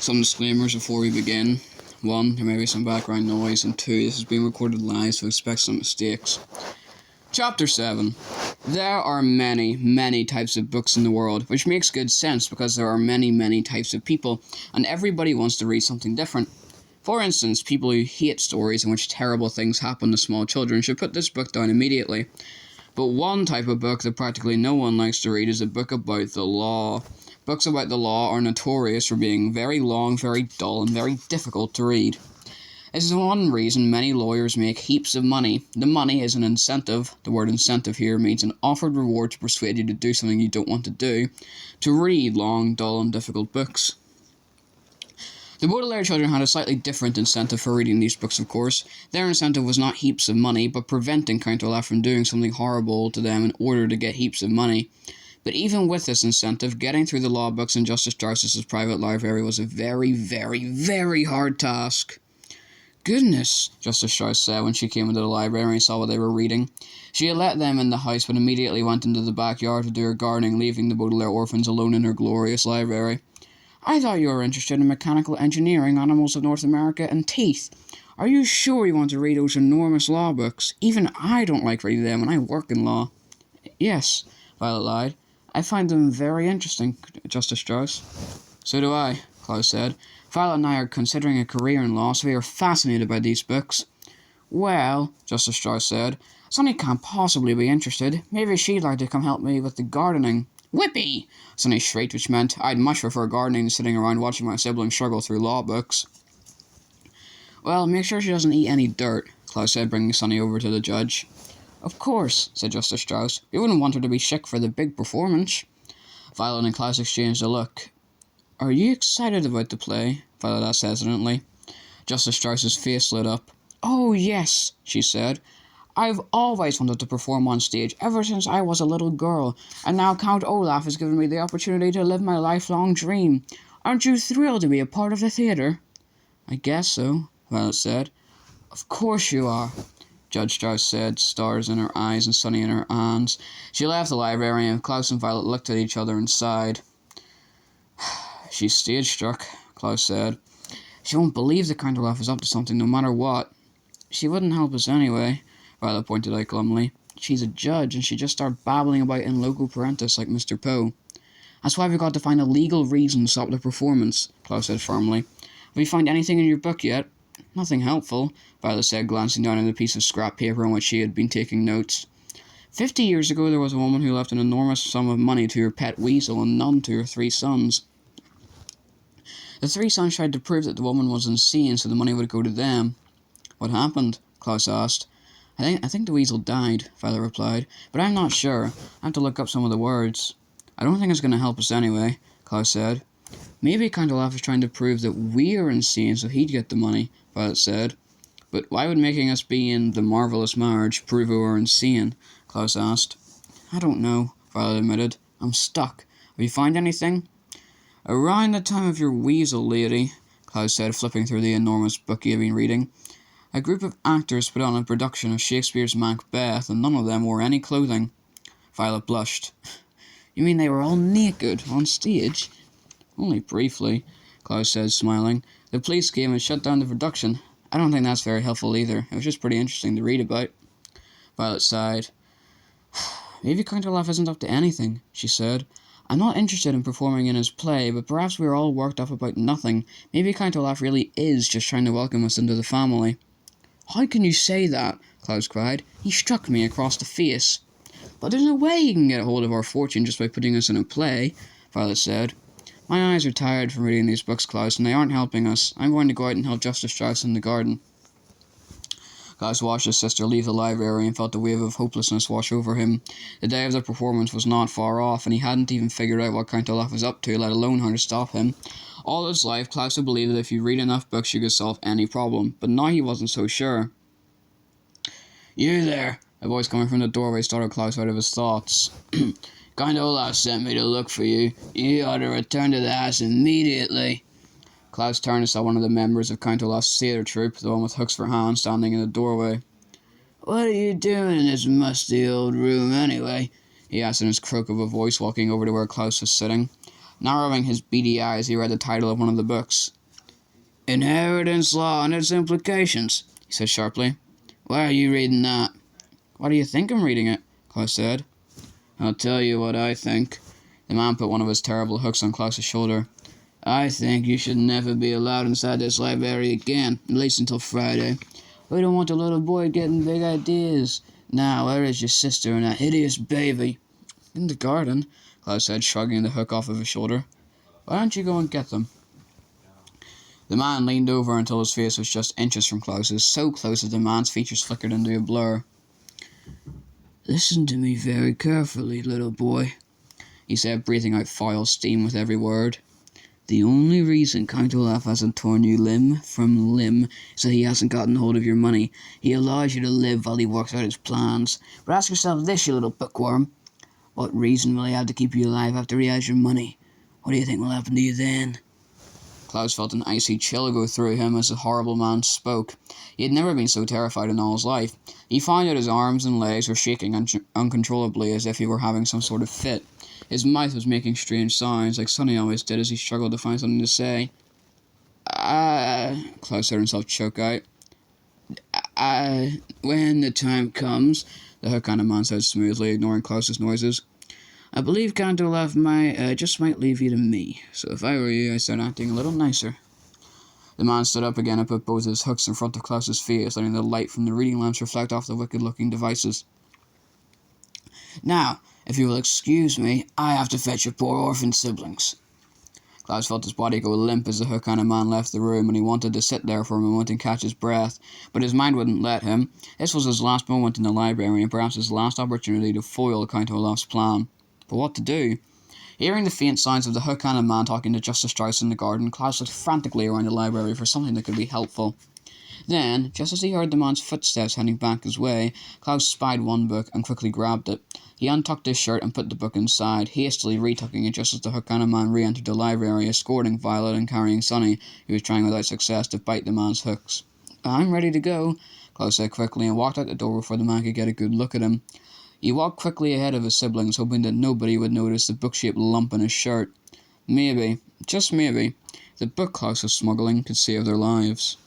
Some disclaimers before we begin. 1. There may be some background noise, and 2. This is being recorded live, so expect some mistakes. Chapter 7. There are many, many types of books in the world, which makes good sense because there are many, many types of people, and everybody wants to read something different. For instance, people who hate stories in which terrible things happen to small children should put this book down immediately. But one type of book that practically no one likes to read is a book about the law. Books about the law are notorious for being very long, very dull, and very difficult to read. This is one reason many lawyers make heaps of money. The money is an incentive. The word incentive here means an offered reward to persuade you to do something you don't want to do, to read long, dull, and difficult books. The Baudelaire children had a slightly different incentive for reading these books, of course. Their incentive was not heaps of money, but preventing Count Olaf from doing something horrible to them in order to get heaps of money. But even with this incentive, getting through the law books in Justice Strauss's private library was a very, very, very hard task. "Goodness," Justice Strauss said when she came into the library and saw what they were reading. She had let them in the house, but immediately went into the backyard to do her gardening, leaving the Baudelaire orphans alone in her glorious library. "I thought you were interested in mechanical engineering, animals of North America, and teeth. Are you sure you want to read those enormous law books? Even I don't like reading them when I work in law." "Yes," Violet lied. "I find them very interesting, Justice Strauss." "So do I," Klaus said. "Violet and I are considering a career in law, so we are fascinated by these books." "Well," Justice Strauss said, "Sonny can't possibly be interested. Maybe she'd like to come help me with the gardening." "Whippy!" Sonny shrieked, which meant I'd much prefer gardening to sitting around watching my siblings struggle through law books. "Well, make sure she doesn't eat any dirt," Klaus said, bringing Sonny over to the judge. "Of course," said Justice Strauss. "We wouldn't want her to be sick for the big performance." Violet and Klaus exchanged a look. "Are you excited about the play?" Violet asked hesitantly. Justice Strauss's face lit up. "Oh, yes," she said. "I've always wanted to perform on stage ever since I was a little girl, and now Count Olaf has given me the opportunity to live my lifelong dream. Aren't you thrilled to be a part of the theatre?" "I guess so," Violet said. "Of course you are," Judge Strauss said, stars in her eyes and Sonny in her hands. She left the library, and Klaus and Violet looked at each other and sighed. "She's stage-struck," Klaus said. "She won't believe the Count Olaf is up to something no matter what." "She wouldn't help us anyway," Violet pointed out glumly. "She's a judge, and she'd just start babbling about in loco parentis like Mr. Poe." "That's why we've got to find a legal reason to stop the performance," Klaus said firmly. "Have you found anything in your book yet?" "Nothing helpful," Violet said, glancing down at the piece of scrap paper on which she had been taking notes. 50 years ago there was a woman who left an enormous sum of money to her pet weasel and none to her 3 sons. The 3 sons tried to prove that the woman was insane, so the money would go to them. "What happened?" Klaus asked. I think the weasel died," Violet replied, "but I'm not sure. I have to look up some of the words." "I don't think it's going to help us anyway," Klaus said. "Maybe Count Olaf is trying to prove that we're insane so he'd get the money," Violet said. "But why would making us be in The Marvelous Marriage prove we were insane?" Klaus asked. "I don't know," Violet admitted. "I'm stuck. Have you found anything?" "Around the time of your weasel, lady," Klaus said, flipping through the enormous book he had been reading, "a group of actors put on a production of Shakespeare's Macbeth, and none of them wore any clothing." Violet blushed. "You mean they were all naked on stage?" "Only briefly," Klaus said, smiling. "The police came and shut down the production. I don't think that's very helpful either. It was just pretty interesting to read about." Violet sighed. "Maybe Count Olaf isn't up to anything," she said. "I'm not interested in performing in his play, but perhaps we're all worked up about nothing. Maybe Count Olaf really is just trying to welcome us into the family." "How can you say that?" Klaus cried. "He struck me across the face." "But there's no way he can get a hold of our fortune just by putting us in a play," Violet said. "My eyes are tired from reading these books, Klaus, and they aren't helping us. I'm going to go out and help Justice Strauss in the garden." Klaus watched his sister leave the library and felt a wave of hopelessness wash over him. The day of the performance was not far off, and he hadn't even figured out what Count Olaf was up to, let alone how to stop him. All his life, Klaus had believed that if you read enough books you could solve any problem, but now he wasn't so sure. "You there," a voice coming from the doorway startled Klaus out of his thoughts. "Count Olaf sent me to look for you. You ought to return to the house immediately." Klaus turned and saw one of the members of Count Olaf's sailor troop, the one with hooks for hands, standing in the doorway. "What are you doing in this musty old room, anyway?" he asked in his croak of a voice, walking over to where Klaus was sitting. Narrowing his beady eyes, he read the title of one of the books. Inheritance Law and Its Implications, he said sharply. Why are you reading that? Why do you think I'm reading it? Klaus said. I'll tell you what I think. The man put one of his terrible hooks on Klaus's shoulder. I think you should never be allowed inside this library again, at least until Friday. We don't want a little boy getting big ideas. Now, where is your sister and that hideous baby? In the garden, Klaus said, shrugging the hook off of his shoulder. Why don't you go and get them? The man leaned over until his face was just inches from Klaus's, so close that the man's features flickered into a blur. Listen to me very carefully, little boy, he said, breathing out foul steam with every word. The only reason Count Olaf hasn't torn you limb from limb is that he hasn't gotten hold of your money. He allows you to live while he works out his plans. But ask yourself this, you little bookworm. What reason will he have to keep you alive after he has your money? What do you think will happen to you then? Klaus felt an icy chill go through him as the horrible man spoke. He had never been so terrified in all his life. He found that his arms and legs were shaking uncontrollably as if he were having some sort of fit. His mouth was making strange sounds, like Sonny always did as he struggled to find something to say. Klaus heard himself choke out. When the time comes, the hook-handed man said smoothly, ignoring Klaus's noises. I believe Count Olaf might leave you to me, so if I were you, I'd start acting a little nicer. The man stood up again and put both his hooks in front of Klaus's face, letting the light from the reading lamps reflect off the wicked-looking devices. Now, if you will excuse me, I have to fetch your poor orphan siblings. Klaus felt his body go limp as the hook-handed man left the room, and he wanted to sit there for a moment and catch his breath, but his mind wouldn't let him. This was his last moment in the library, and perhaps his last opportunity to foil Count Olaf's plan. But what to do? Hearing the faint sounds of the hook-handed man talking to Justice Strauss in the garden, Klaus looked frantically around the library for something that could be helpful. Then, just as he heard the man's footsteps heading back his way, Klaus spied one book and quickly grabbed it. He untucked his shirt and put the book inside, hastily retucking it just as the hook-handed man re-entered the library, escorting Violet and carrying Sonny, who was trying without success to bite the man's hooks. I'm ready to go, Klaus said quickly, and walked out the door before the man could get a good look at him. He walked quickly ahead of his siblings, hoping that nobody would notice the book-shaped lump in his shirt. Maybe, just maybe, the book Klaus was smuggling could save their lives.